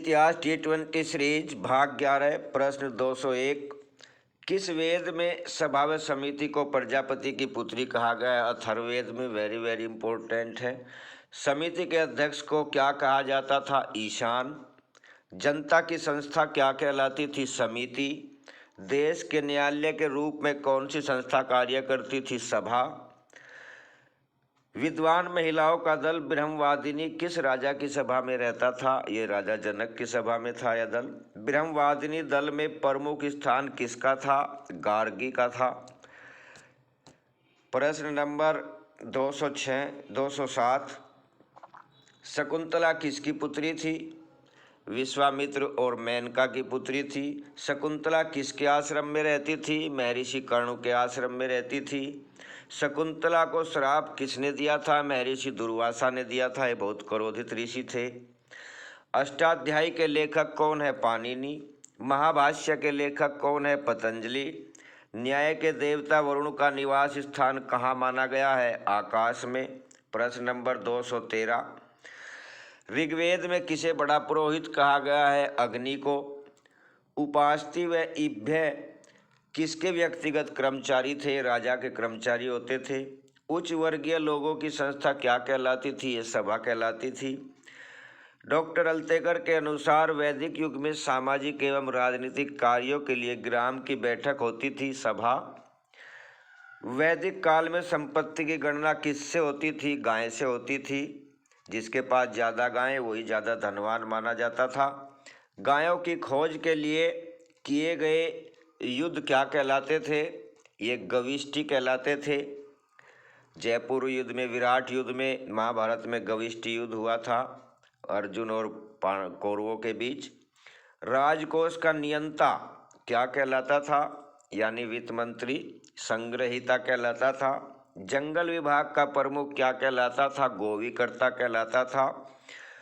इतिहास T20 series भाग 11 प्रश्न 201। किस वेद में सभाव्य समिति को प्रजापति की पुत्री कहा गया है? अथर्ववेद में। वेरी वेरी इंपॉर्टेंट है। समिति के अध्यक्ष को क्या कहा जाता था? ईशान। जनता की संस्था क्या कहलाती थी? समिति। देश के न्यायालय के रूप में कौन सी संस्था कार्य करती थी? सभा। विद्वान महिलाओं का दल ब्रह्मवादिनी किस राजा की सभा में रहता था? ये राजा जनक की सभा में था यह दल। ब्रह्मवादिनी दल में प्रमुख स्थान किसका था? गार्गी का था। प्रश्न नंबर 207। शकुंतला किसकी पुत्री थी? विश्वामित्र और मेनका की पुत्री थी। शकुंतला किसके आश्रम में रहती थी? महर्षि कर्ण के आश्रम में रहती थी। शकुंतला को श्राप किसने दिया था? महर्षि दुर्वासा ने दिया था। ये बहुत क्रोधित ऋषि थे। अष्टाध्यायी के लेखक कौन है? पाणिनि। महाभाष्य के लेखक कौन है? पतंजलि। न्याय के देवता वरुण का निवास स्थान कहाँ माना गया है? आकाश में। प्रश्न नंबर 213। ऋग्वेद में किसे बड़ा पुरोहित कहा गया है? अग्नि को। उपास्ति व इभ्य किसके व्यक्तिगत कर्मचारी थे? राजा के कर्मचारी होते थे। उच्च वर्गीय लोगों की संस्था क्या कहलाती थी? ये सभा कहलाती थी। डॉक्टर अल्तेकर के अनुसार वैदिक युग में सामाजिक एवं राजनीतिक कार्यों के लिए ग्राम की बैठक होती थी, सभा। वैदिक काल में संपत्ति की गणना किससे होती थी? गाय से होती थी। जिसके पास ज़्यादा गायें वही ज़्यादा धनवान माना जाता था। गायों की खोज के लिए किए गए युद्ध क्या कहलाते थे? ये गविष्टि कहलाते थे। जयपुर युद्ध में, विराट युद्ध में, महाभारत में गविष्टि युद्ध हुआ था अर्जुन और कौरवों के बीच। राजकोष का नियंता क्या कहलाता था? यानी वित्त मंत्री। संग्रहिता कहलाता था। जंगल विभाग का प्रमुख क्या कहलाता था? गोवीकर्ता कहलाता था।